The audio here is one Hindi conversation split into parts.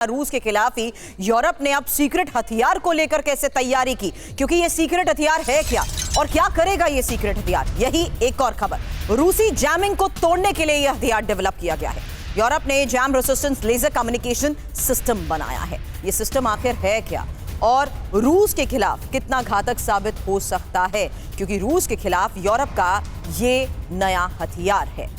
रूस के खिलाफ ही यूरोप ने अब सीक्रेट हथियार को लेकर कैसे तैयारी की, क्योंकि ये सीक्रेट हथियार है क्या और क्या करेगा ये सीक्रेट हथियार, यही एक और खबर। रूसी जैमिंग को तोड़ने के लिए यह हथियार डेवलप किया गया है। यूरोप ने jam resistance laser communication system बनाया है। ये सिस्टम आखिर है क्या और रूस के खिलाफ कितना घातक साबित हो सकता है, क्योंकि रूस के खिलाफ यूरोप का ये नया हथियार है।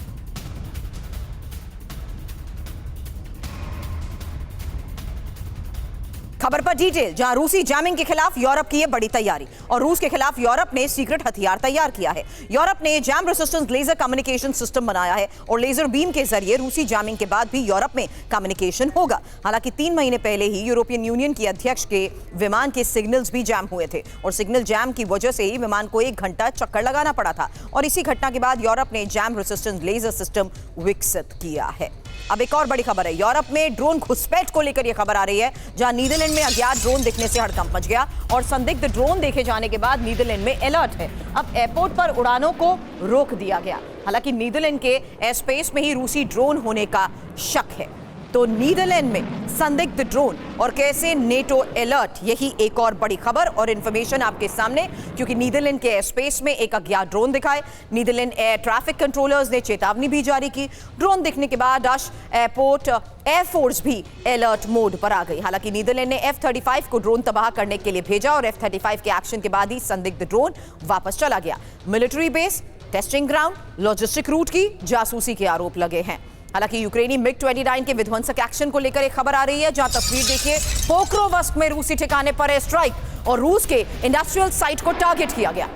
खबर पर डिटेल, जहां रूसी जैमिंग के खिलाफ यूरोप की ये बड़ी तैयारी और रूस के खिलाफ यूरोप ने सीक्रेट हथियार तैयार किया है। यूरोप ने jam resistance laser communication system बनाया है और लेजर बीम के जरिए रूसी जैमिंग के बाद भी यूरोप में कम्युनिकेशन होगा। हालांकि 3 महीने पहले ही यूरोपियन यूनियन के अध्यक्ष के विमान के सिग्नल्स भी जैम हुए थे और सिग्नल जैम की वजह से ही विमान को 1 घंटा चक्कर लगाना पड़ा था और इसी घटना के बाद यूरोप ने जैम रेसिस्टेंस लेजर सिस्टम विकसित किया है। अब एक और बड़ी खबर है, यूरोप में ड्रोन घुसपैठ को लेकर यह खबर आ रही है, जहां नीदरलैंड में अज्ञात ड्रोन दिखने से हड़कंप मच गया और संदिग्ध ड्रोन देखे जाने के बाद नीदरलैंड में अलर्ट है। अब एयरपोर्ट पर उड़ानों को रोक दिया गया। हालांकि नीदरलैंड के एयर स्पेस में ही रूसी ड्रोन होने का शक है। तो नीदरलैंड में संदिग्ध ड्रोन और कैसे नेटो अलर्ट, यही एक और बड़ी खबर और इंफॉर्मेशन आपके सामने, क्योंकि नीदरलैंड के एयर स्पेस में एक अज्ञात ड्रोन दिखाए। नीदरलैंड एयर ट्रैफिक कंट्रोलर्स ने चेतावनी भी जारी की। ड्रोन दिखने के बाद डच एयरपोर्ट एयरफोर्स भी अलर्ट मोड पर आ गई। हालांकि नीदरलैंड ने F-35 को ड्रोन तबाह करने के लिए भेजा और F-35 के एक्शन के बाद ही संदिग्ध ड्रोन वापस चला गया। Military base, testing ground, logistic route की जासूसी के आरोप लगे हैं। हालांकि यूक्रेनी MiG-29 के विध्वंसक एक्शन को लेकर एक खबर आ रही है, जहां तस्वीर देखिए, पोक्रोवस्क में रूसी ठिकाने पर एयर स्ट्राइक और रूस के इंडस्ट्रियल साइट को टारगेट किया गया।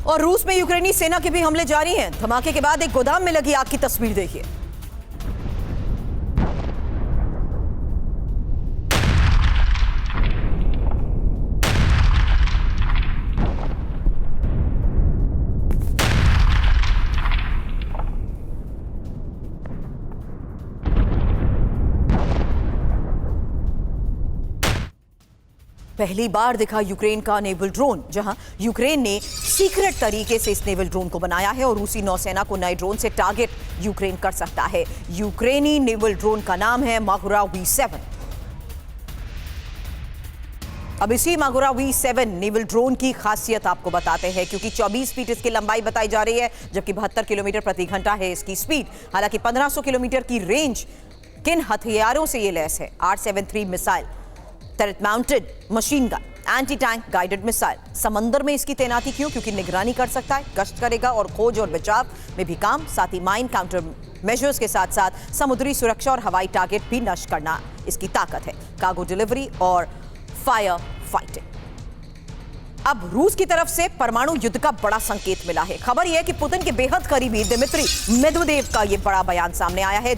और रूस में यूक्रेनी सेना के भी हमले जारी हैं। धमाके के बाद एक गोदाम में लगी आग की तस्वीर देखिए। पहली बार दिखा यूक्रेन का नेवल ड्रोन, जहां यूक्रेन ने सीक्रेट तरीके से इस नेवल ड्रोन को बनाया है और रूसी नौसेना को नए ड्रोन से टारगेट यूक्रेन कर सकता है। यूक्रेनी नेवल ड्रोन का नाम है मागुरा V7। अब इसी मागुरा V7 नेवल ड्रोन की खासियत आपको बताते हैं, क्योंकि 24 फीट इसकी लंबाई बताई जा रही है, जबकि 72 किलोमीटर प्रति घंटा है इसकी स्पीड। हालांकि 1500 किलोमीटर की रेंज किन हथियारों से ये लैस है? 873 missile, turret mounted machine gun, anti tank guided missile. समंदर में इसकी तैनाती क्यों? क्योंकि निगरानी कर सकता है, गश्त करेगा और खोज और बचाव में भी काम, साथ ही माइन काउंटर मेजर्स के साथ साथ समुद्री सुरक्षा और हवाई टारगेट भी नष्ट करना इसकी ताकत है। कार्गो डिलीवरी और फायर फाइटिंग। अब रूस की तरफ से परमाणु युद्ध का बड़ा संकेत मिला है। खबर यह है कि पुतिन के बेहद करीबी दिमित्री मेदवेदेव का यह बड़ा बयान सामने आया है।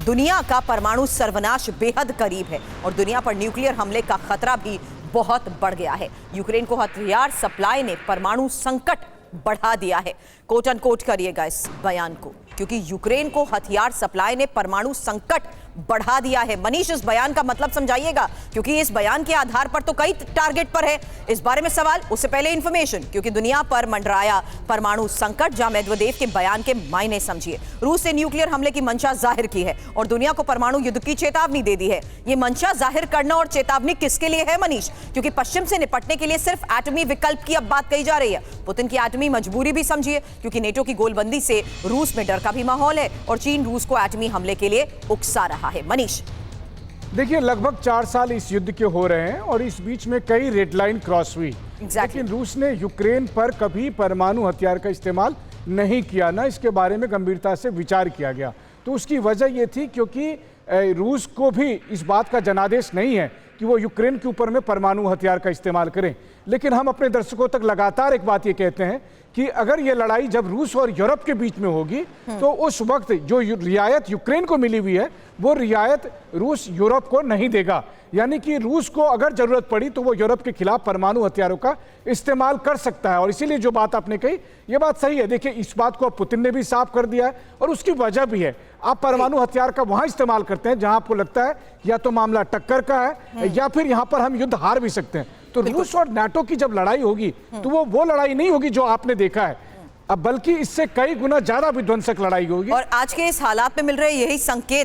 दुनिया का परमाणु सर्वनाश बेहद करीब है और दुनिया पर न्यूक्लियर हमले का खतरा भी बहुत बढ़ गया है। यूक्रेन को हथियार सप्लाई ने परमाणु संकट बढ़ा दिया है। कोट अनकोट करिएगा इस बयान को, क्योंकि यूक्रेन को हथियार सप्लाई ने परमाणु संकट बढ़ा दिया है। मनीष, इस बयान का मतलब समझाइएगा, क्योंकि इस बयान के आधार पर तो कई टारगेट पर है। इस बारे में सवाल, उससे पहले इंफॉर्मेशन, क्योंकि दुनिया पर मंडराया परमाणु संकट, जहां मेदवेदेव के बयान के मायने समझिए। रूस ने न्यूक्लियर हमले की मंशा जाहिर की है और दुनिया को परमाणु युद्ध की चेतावनी दे दी है। ये मंशा जाहिर करना और चेतावनी किसके लिए है मनीष? क्योंकि पश्चिम से निपटने के लिए सिर्फ एटमी विकल्प की अब बात कही जा रही है। पुतिन की एटमी मजबूरी भी समझिए, क्योंकि नेटो की गोलबंदी से रूस में डर का भी माहौल है और चीन रूस को एटमी हमले के लिए उकसा रहा है। मनीष, देखिए, लगभग 4 साल इस युद्ध के हो रहे हैं और इस बीच में कई रेड लाइन क्रॉस हुई। लेकिन रूस ने यूक्रेन पर कभी परमाणु हथियार का इस्तेमाल नहीं किया, ना इसके बारे में गंभीरता से विचार किया गया। तो उसकी वजह यह थी क्योंकि रूस को भी इस बात का जनादेश नहीं है कि वो यूक्रेन के ऊपर में परमाणु हथियार का इस्तेमाल करें। लेकिन हम अपने दर्शकों तक लगातार एक बात ये कहते हैं कि अगर ये लड़ाई जब रूस और यूरोप के बीच में होगी तो उस वक्त जो रियायत यूक्रेन को मिली हुई है वो रियायत रूस यूरोप को नहीं देगा। यानी कि रूस को अगर जरूरत पड़ी तो वो यूरोप के खिलाफ परमाणु हथियारों का इस्तेमाल कर सकता है। और इसीलिए जो बात आपने कही ये बात सही है। देखिए, इस बात को पुतिन ने भी साफ कर दिया है और उसकी वजह भी है। आप परमाणु हथियार का वहां इस्तेमाल करते हैं जहां आपको लगता है या तो मामला टक्कर का है या फिर यहां पर हम युद्ध हार भी सकते हैं। तो रूस और नाटो की जब लड़ाई होगी तो वो लड़ाई नहीं होगी जो आपने देखा है, अब बल्कि इससे कई गुना ज्यादा विध्वंसक लड़ाई होगी। और आज के इस हालात में मिल रहे यही संकेत